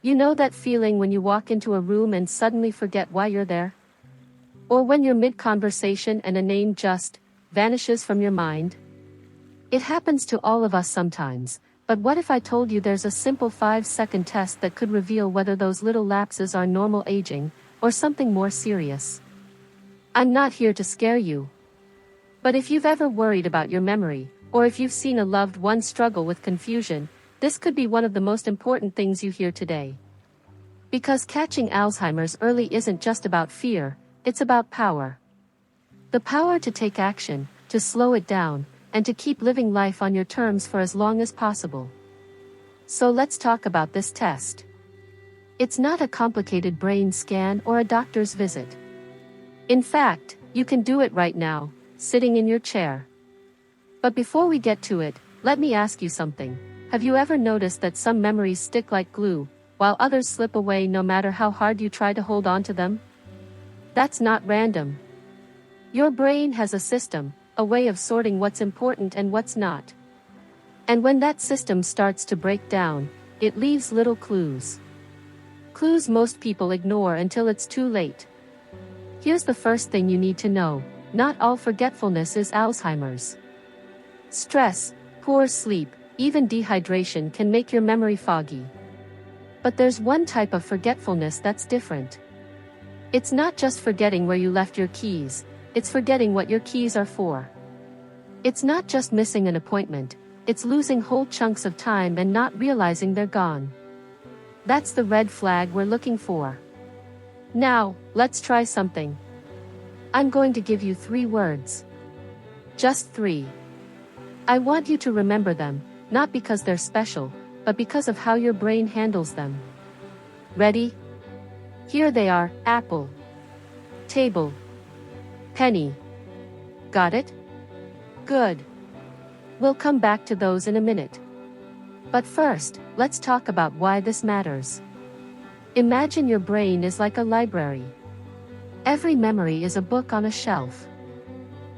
You know that feeling when you walk into a room and suddenly forget why you're there? Or when you're mid-conversation and a name just vanishes from your mind? It happens to all of us sometimes, but what if I told you there's a simple 5-second test that could reveal whether those little lapses are normal aging, or something more serious? I'm not here to scare you. But if you've ever worried about your memory, or if you've seen a loved one struggle with confusion, this could be one of the most important things you hear today. Because catching Alzheimer's early isn't just about fear, it's about power. The power to take action, to slow it down, and to keep living life on your terms for as long as possible. So let's talk about this test. It's not a complicated brain scan or a doctor's visit. In fact, you can do it right now, sitting in your chair. But before we get to it, let me ask you something. Have you ever noticed that some memories stick like glue, while others slip away no matter how hard you try to hold on to them? That's not random. Your brain has a system, a way of sorting what's important and what's not. And when that system starts to break down, it leaves little clues. Clues most people ignore until it's too late. Here's the first thing you need to know: not all forgetfulness is Alzheimer's. Stress, poor sleep, even dehydration can make your memory foggy. But there's one type of forgetfulness that's different. It's not just forgetting where you left your keys, it's forgetting what your keys are for. It's not just missing an appointment, it's losing whole chunks of time and not realizing they're gone. That's the red flag we're looking for. Now, let's try something. I'm going to give you 3 words. Just 3. I want you to remember them, not because they're special, but because of how your brain handles them. Ready? Here they are: apple, table, penny. Got it? Good. We'll come back to those in a minute. But first, let's talk about why this matters. Imagine your brain is like a library. Every memory is a book on a shelf.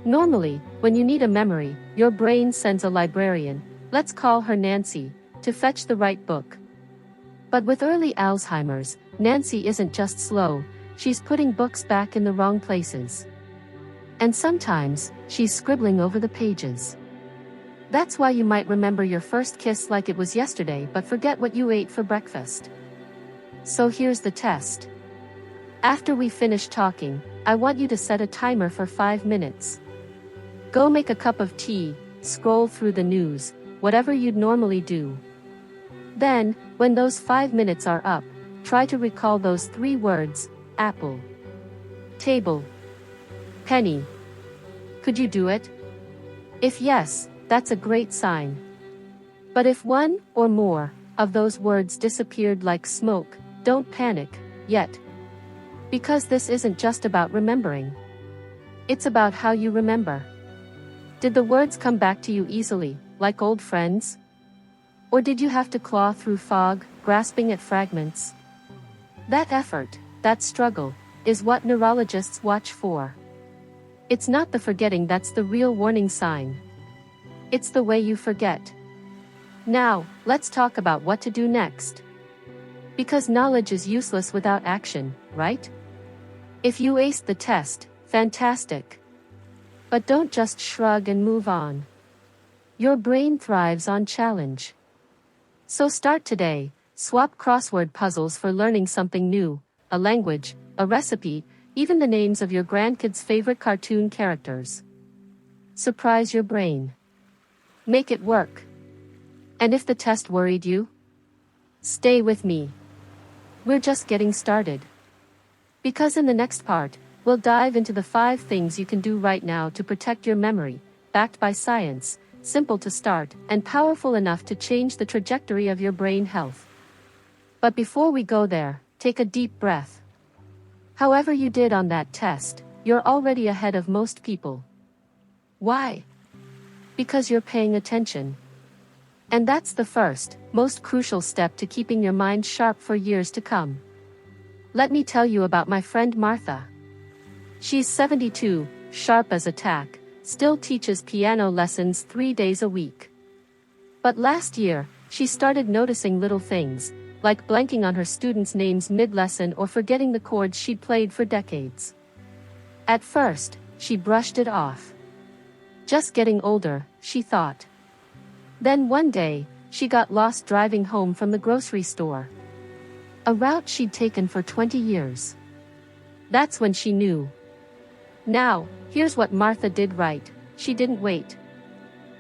Normally, when you need a memory, your brain sends a librarian, let's call her Nancy, to fetch the right book. But with early Alzheimer's, Nancy isn't just slow, she's putting books back in the wrong places. And sometimes, she's scribbling over the pages. That's why you might remember your first kiss like it was yesterday but forget what you ate for breakfast. So here's the test. After we finish talking, I want you to set a timer for 5 minutes. Go make a cup of tea, scroll through the news, whatever you'd normally do. Then, when those 5 minutes are up, try to recall those 3 words: apple, table, penny. Could you do it? If yes, that's a great sign. But if one or more of those words disappeared like smoke, don't panic yet. Because this isn't just about remembering. It's about how you remember. Did the words come back to you easily, like old friends? Or did you have to claw through fog, grasping at fragments? That effort, that struggle, is what neurologists watch for. It's not the forgetting that's the real warning sign. It's the way you forget. Now, let's talk about what to do next. Because knowledge is useless without action, right? If you aced the test, fantastic. But don't just shrug and move on. Your brain thrives on challenge. So start today, swap crossword puzzles for learning something new, a language, a recipe, even the names of your grandkids' favorite cartoon characters. Surprise your brain. Make it work. And if the test worried you, stay with me. We're just getting started. Because in the next part, we'll dive into the 5 things you can do right now to protect your memory, backed by science, simple to start, and powerful enough to change the trajectory of your brain health. But before we go there, take a deep breath. However you did on that test, you're already ahead of most people. Why? Because you're paying attention. And that's the first, most crucial step to keeping your mind sharp for years to come. Let me tell you about my friend Martha. She's 72, sharp as a tack, still teaches piano lessons 3 days a week. But last year, she started noticing little things, like blanking on her students' names mid-lesson or forgetting the chords she'd played for decades. At first, she brushed it off. Just getting older, she thought. Then one day, she got lost driving home from the grocery store. A route she'd taken for 20 years. That's when she knew. Now, here's what Martha did right. She didn't wait.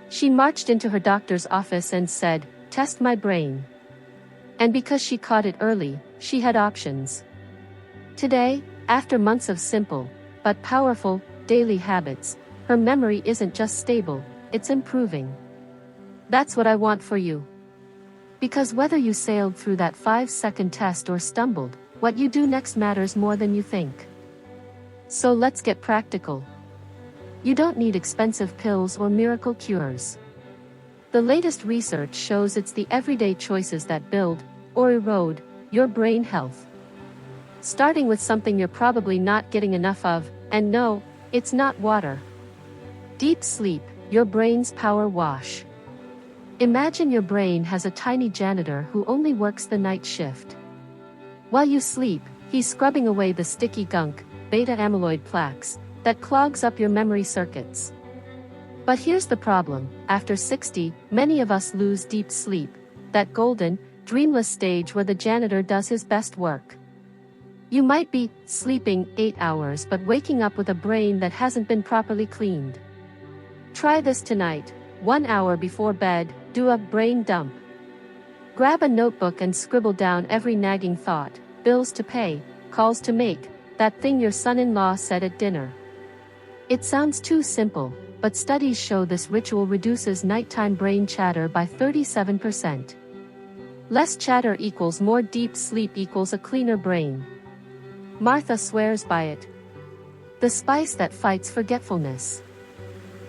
She marched into her doctor's office and said, "Test my brain." And because she caught it early, she had options. Today, after months of simple, but powerful, daily habits, her memory isn't just stable, it's improving. That's what I want for you. Because whether you sailed through that 5-second test or stumbled, what you do next matters more than you think. So let's get practical. You don't need expensive pills or miracle cures. The latest research shows it's the everyday choices that build, or erode, your brain health. Starting with something you're probably not getting enough of, and no, it's not water. Deep sleep, your brain's power wash. Imagine your brain has a tiny janitor who only works the night shift. While you sleep, he's scrubbing away the sticky gunk, beta amyloid plaques, that clogs up your memory circuits. But here's the problem: after 60, many of us lose deep sleep, that golden, dreamless stage where the janitor does his best work. You might be sleeping 8 hours but waking up with a brain that hasn't been properly cleaned. Try this tonight. 1 hour before bed, do a brain dump. Grab a notebook and scribble down every nagging thought, bills to pay, calls to make, that thing your son-in-law said at dinner. It sounds too simple, but studies show this ritual reduces nighttime brain chatter by 37%. Less chatter equals more deep sleep equals a cleaner brain. Martha swears by it. The spice that fights forgetfulness.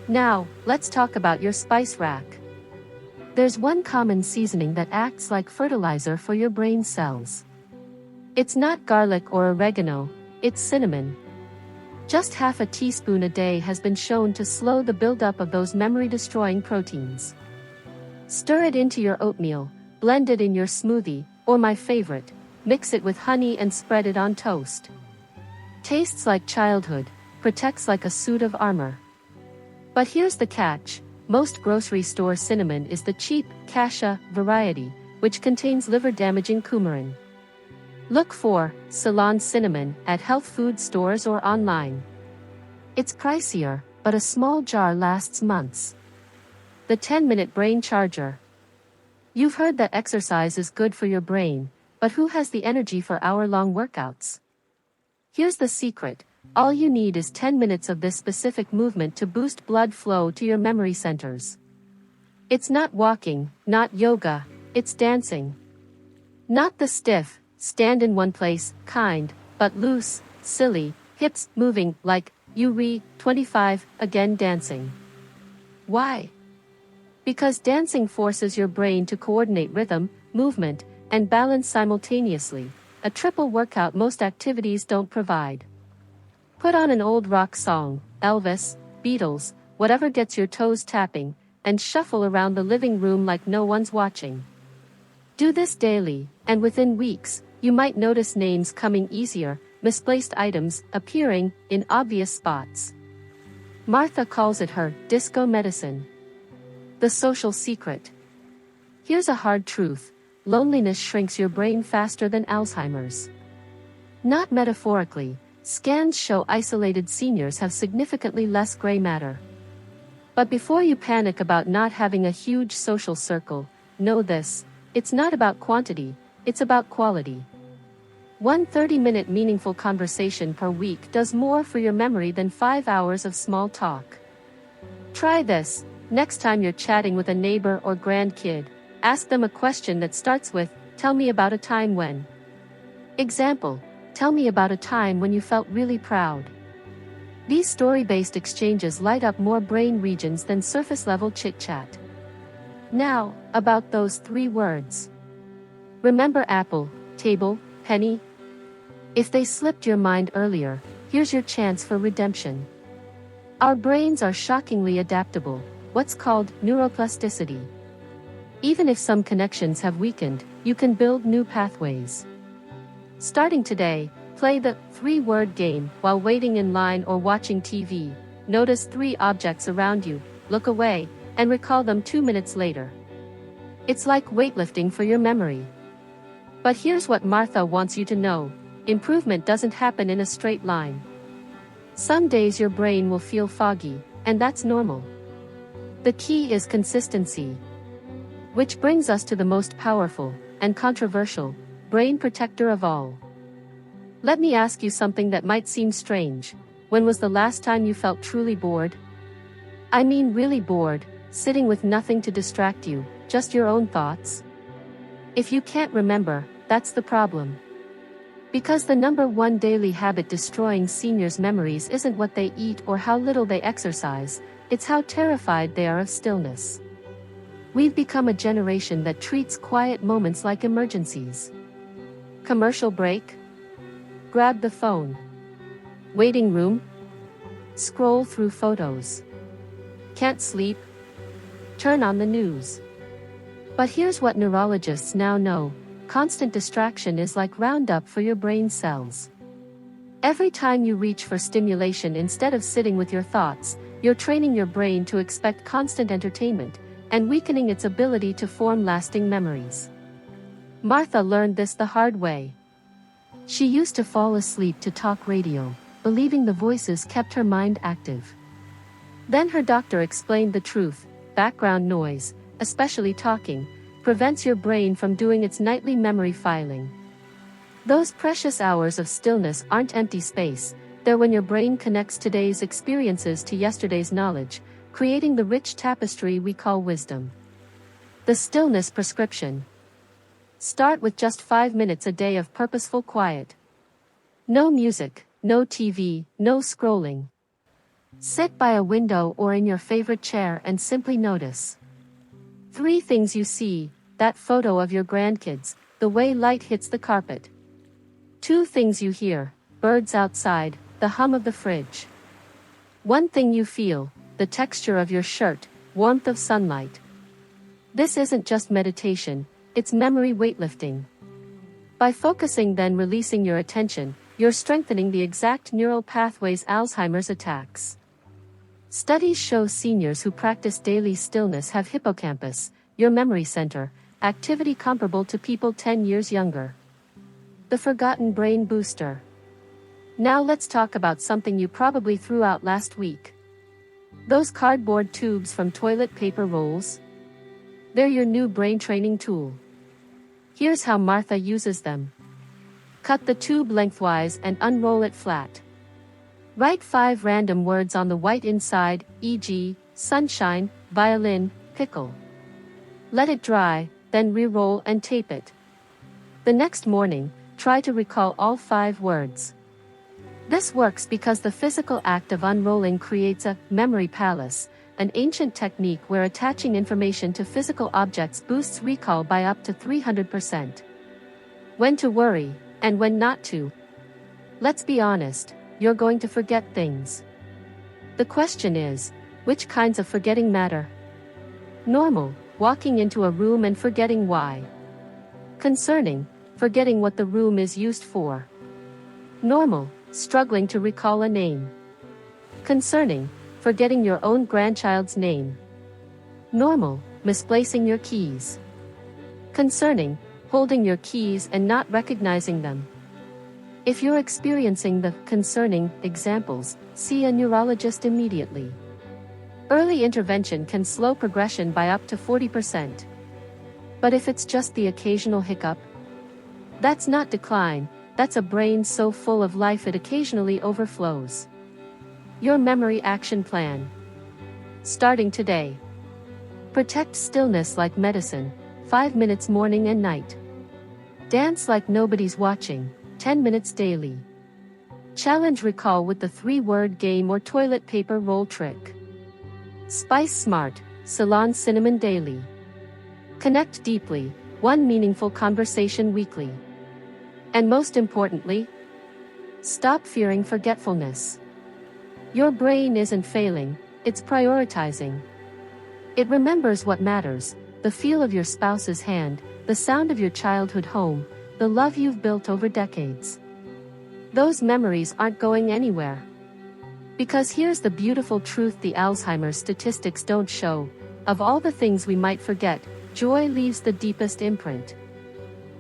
Now, let's talk about your spice rack. There's one common seasoning that acts like fertilizer for your brain cells. It's not garlic or oregano, it's cinnamon. Just half a teaspoon a day has been shown to slow the buildup of those memory-destroying proteins. Stir it into your oatmeal, blend it in your smoothie, or my favorite, mix it with honey and spread it on toast. Tastes like childhood, protects like a suit of armor. But here's the catch: most grocery store cinnamon is the cheap, cassia variety, which contains liver-damaging coumarin. Look for Ceylon cinnamon at health food stores or online. It's pricier, but a small jar lasts months. The 10-minute brain charger. You've heard that exercise is good for your brain, but who has the energy for hour-long workouts? Here's the secret: all you need is 10 minutes of this specific movement to boost blood flow to your memory centers. It's not walking, not yoga, it's dancing. Not the stiff, stand in one place, kind, but loose, silly, hips moving like, you re, 25, again dancing. Why? Because dancing forces your brain to coordinate rhythm, movement, and balance simultaneously, a triple workout most activities don't provide. Put on an old rock song, Elvis, Beatles, whatever gets your toes tapping, and shuffle around the living room like no one's watching. Do this daily, and within weeks, you might notice names coming easier, misplaced items appearing in obvious spots. Martha calls it her disco medicine. The social secret. Here's a hard truth: loneliness shrinks your brain faster than Alzheimer's. Not metaphorically. Scans show isolated seniors have significantly less gray matter. But before you panic about not having a huge social circle, know this: it's not about quantity, it's about quality. One 30-minute meaningful conversation per week does more for your memory than 5 hours of small talk. Try this: next time you're chatting with a neighbor or grandkid, ask them a question that starts with, "Tell me about a time when." Example: tell me about a time when you felt really proud. These story-based exchanges light up more brain regions than surface-level chit-chat. Now, about those 3 words. Remember apple, table, penny? If they slipped your mind earlier, here's your chance for redemption. Our brains are shockingly adaptable, what's called neuroplasticity. Even if some connections have weakened, you can build new pathways. Starting today, play the 3-word game while waiting in line or watching TV. Notice 3 objects around you, look away, and recall them 2 minutes later. It's like weightlifting for your memory. But here's what Martha wants you to know: improvement doesn't happen in a straight line. Some days your brain will feel foggy, and that's normal. The key is consistency. Which brings us to the most powerful, and controversial, brain protector of all. Let me ask you something that might seem strange. When was the last time you felt truly bored? I mean really bored, sitting with nothing to distract you, just your own thoughts? If you can't remember, that's the problem. Because the number one daily habit destroying seniors' memories isn't what they eat or how little they exercise, it's how terrified they are of stillness. We've become a generation that treats quiet moments like emergencies. Commercial break? Grab the phone. Waiting room? Scroll through photos. Can't sleep? Turn on the news. But here's what neurologists now know: constant distraction is like Roundup for your brain cells. Every time you reach for stimulation instead of sitting with your thoughts, you're training your brain to expect constant entertainment, and weakening its ability to form lasting memories. Martha learned this the hard way. She used to fall asleep to talk radio, believing the voices kept her mind active. Then her doctor explained the truth: background noise, especially talking, prevents your brain from doing its nightly memory filing. Those precious hours of stillness aren't empty space, they're when your brain connects today's experiences to yesterday's knowledge, creating the rich tapestry we call wisdom. The stillness prescription. Start with just 5 minutes a day of purposeful quiet. No music, no TV, no scrolling. Sit by a window or in your favorite chair and simply notice. 3 things you see: that photo of your grandkids, the way light hits the carpet. 2 things you hear: birds outside, the hum of the fridge. 1 thing you feel: the texture of your shirt, warmth of sunlight. This isn't just meditation, it's memory weightlifting. By focusing then releasing your attention, you're strengthening the exact neural pathways Alzheimer's attacks. Studies show seniors who practice daily stillness have hippocampus, your memory center, activity comparable to people 10 years younger. The forgotten brain booster. Now let's talk about something you probably threw out last week. Those cardboard tubes from toilet paper rolls? They're your new brain training tool. Here's how Martha uses them. Cut the tube lengthwise and unroll it flat. Write 5 random words on the white inside, e.g., sunshine, violin, pickle. Let it dry, then re-roll and tape it. The next morning, try to recall all 5 words. This works because the physical act of unrolling creates a memory palace, an ancient technique where attaching information to physical objects boosts recall by up to 300%. When to worry, and when not to. Let's be honest, you're going to forget things. The question is, which kinds of forgetting matter? Normal, walking into a room and forgetting why. Concerning, forgetting what the room is used for. Normal, struggling to recall a name. Concerning, forgetting your own grandchild's name. Normal, misplacing your keys. Concerning, holding your keys and not recognizing them. If you're experiencing the concerning examples, see a neurologist immediately. Early intervention can slow progression by up to 40%. But if it's just the occasional hiccup, that's not decline, that's a brain so full of life it occasionally overflows. Your memory action plan. Starting today. Protect stillness like medicine, 5 minutes morning and night. Dance like nobody's watching, 10 minutes daily. Challenge recall with the 3-word game or toilet paper roll trick. Spice smart, Ceylon cinnamon daily. Connect deeply, 1 meaningful conversation weekly. And most importantly, stop fearing forgetfulness. Your brain isn't failing, it's prioritizing. It remembers what matters, the feel of your spouse's hand, the sound of your childhood home, the love you've built over decades. Those memories aren't going anywhere. Because here's the beautiful truth the Alzheimer's statistics don't show: of all the things we might forget, joy leaves the deepest imprint.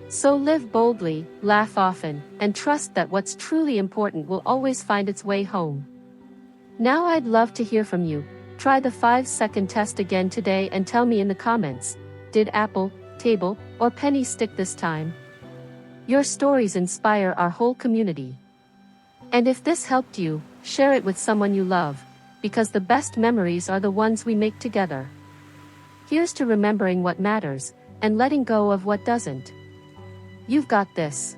So live boldly, laugh often, and trust that what's truly important will always find its way home. Now I'd love to hear from you. Try the 5-second test again today and tell me in the comments, did apple, table, or penny stick this time? Your stories inspire our whole community. And if this helped you, share it with someone you love, because the best memories are the ones we make together. Here's to remembering what matters, and letting go of what doesn't. You've got this.